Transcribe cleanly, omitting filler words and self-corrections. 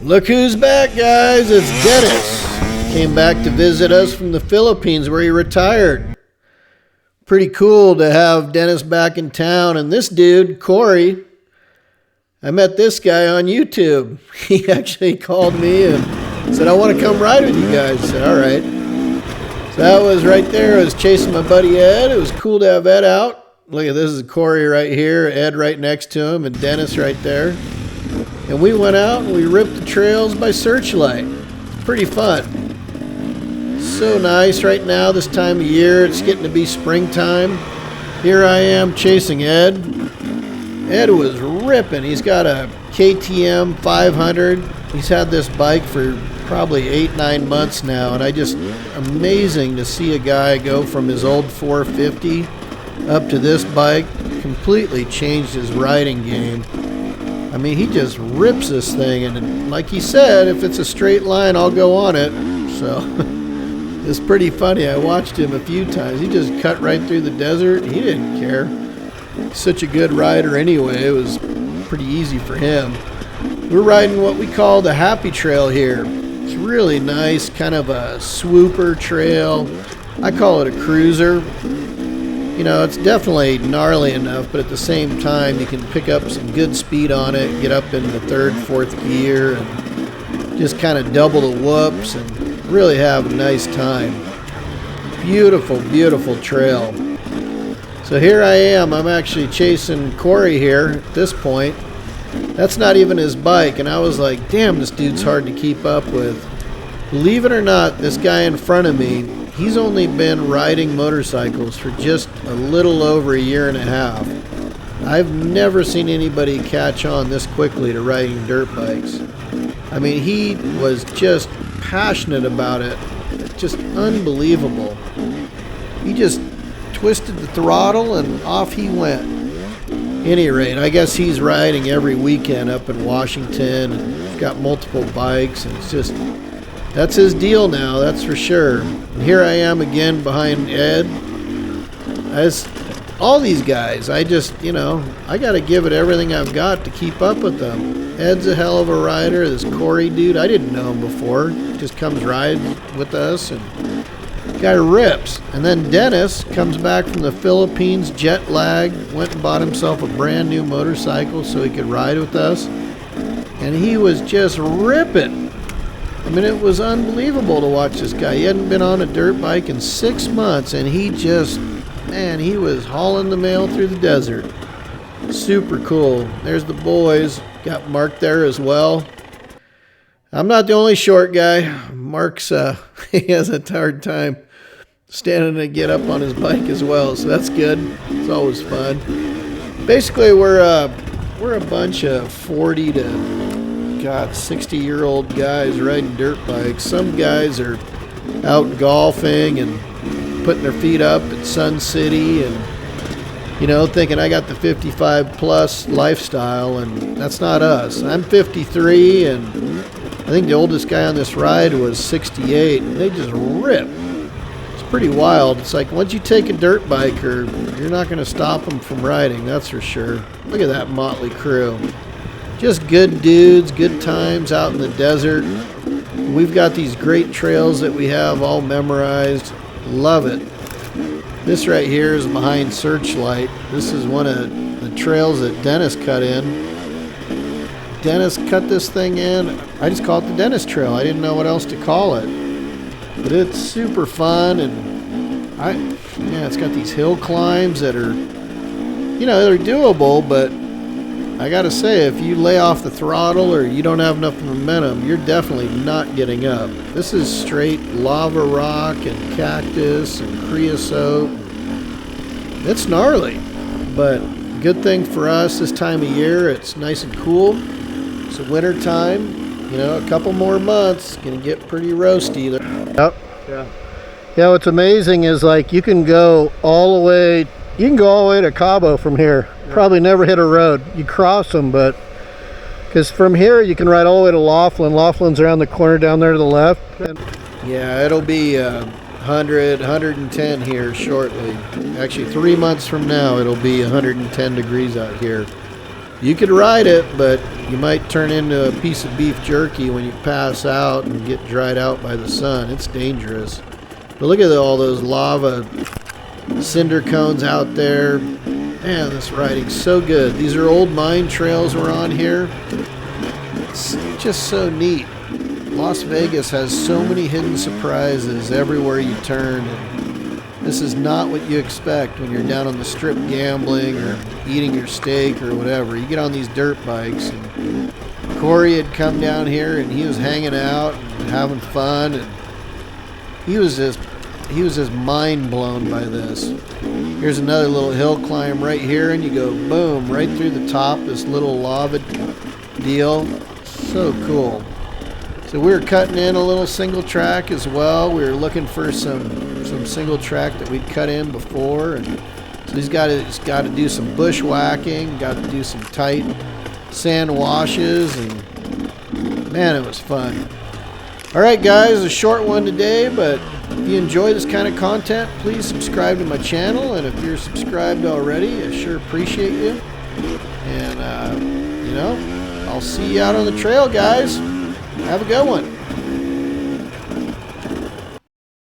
Look who's back, guys. It's Dennis. Came back to visit us from the Philippines where he retired. Pretty cool to have Dennis back in town. And this dude, Corey, I met this guy on YouTube. He actually called me and said, I want to come ride with you guys. I said, all right. So that was right there. I was chasing my buddy Ed. It was cool to have Ed out. Look at this is Corey right here, Ed right next to him, and Dennis right there. And we went out and we ripped the trails by searchlight. Pretty fun. So nice right now this time of year. It's getting to be springtime. Here I am chasing Ed. Ed was ripping. He's got a KTM 500. He's had this bike for probably 8-9 months now, and amazing to see a guy go from his old 450 up to this bike. Completely changed his riding game. I mean, he just rips this thing, and like he said, if it's a straight line, I'll go on it. So it's pretty funny. I watched him a few times. He just cut right through the desert. He didn't care. He's such a good rider anyway. It was pretty easy for him. We're riding what we call the Happy Trail here. It's really nice, kind of a swooper trail. I call it a cruiser. You know, it's definitely gnarly enough, but at the same time, you can pick up some good speed on it, get up into third, fourth gear, and just kind of double the whoops and really have a nice time. Beautiful, beautiful trail. So here I am. I'm actually chasing Corey here at this point. That's not even his bike, and I was like, damn, this dude's hard to keep up with. Believe it or not, this guy in front of me, he's only been riding motorcycles for just a little over a year and a half. I've never seen anybody catch on this quickly to riding dirt bikes. I mean, he was just passionate about it. Just unbelievable. He just twisted the throttle and off he went. Any rate, I guess he's riding every weekend up in Washington, and he's got multiple bikes, and it's just, that's his deal now, that's for sure. And here I am again behind Ed. As all these guys, I got to give it everything I've got to keep up with them. Ed's a hell of a rider. This Corey dude, I didn't know him before. Just comes ride with us, and guy rips. And then Dennis comes back from the Philippines, jet lag, went and bought himself a brand new motorcycle so he could ride with us. And he was just ripping. I mean, it was unbelievable to watch this guy. He hadn't been on a dirt bike in 6 months, and he was hauling the mail through the desert. Super cool. There's the boys. Got Mark there as well. I'm not the only short guy. Mark's, he has a hard time standing to get up on his bike as well, so that's good. It's always fun. Basically, we're a bunch of 40 to 60-year-old guys riding dirt bikes. Some guys are out golfing and putting their feet up at Sun City and, thinking I got the 55-plus lifestyle, and that's not us. I'm 53, and I think the oldest guy on this ride was 68, and they just rip. It's pretty wild. It's like once you take a dirt biker, you're not going to stop them from riding, that's for sure. Look at that motley crew. Just good dudes, good times out in the desert. We've got these great trails that we have all memorized. Love it. This right here is behind Searchlight. This is one of the trails that Dennis cut in. Dennis cut this thing in. I just call it the Dennis Trail. I didn't know what else to call it. But it's super fun, and it's got these hill climbs that are, they're doable, but I gotta say, if you lay off the throttle or you don't have enough momentum, you're definitely not getting up. This is straight lava rock and cactus and creosote. It's gnarly, but good thing for us this time of year, it's nice and cool. It's winter time, a couple more months, gonna get pretty roasty. Yep. Yeah, what's amazing is like you can go all the way to Cabo from here. Probably never hit a road. You cross them, but because from here you can ride all the way to Laughlin. Laughlin's around the corner down there to the left. Yeah, it'll be 100, 110 here shortly. Actually, 3 months from now, it'll be 110 degrees out here. You could ride it, but you might turn into a piece of beef jerky when you pass out and get dried out by the sun. It's dangerous. But look at all those lava cinder cones out there. Man, this riding's so good. These are old mine trails we're on here. It's just so neat. Las Vegas has so many hidden surprises everywhere you turn. And this is not what you expect when you're down on the strip gambling or eating your steak or whatever. You get on these dirt bikes, and Corey had come down here and he was hanging out and having fun, and he was just mind blown by this. Here's another little hill climb right here, and you go boom right through the top, this little lava deal. So cool. So we were cutting in a little single track as well. We were looking for some single track that we'd cut in before, and so he's got to do some bushwhacking, got to do some tight sand washes, and man, it was fun. All right, guys, a short one today, but if you enjoy this kind of content, please subscribe to my channel, and if you're subscribed already, I sure appreciate you. And you know, I'll see you out on the trail, guys. Have a good one.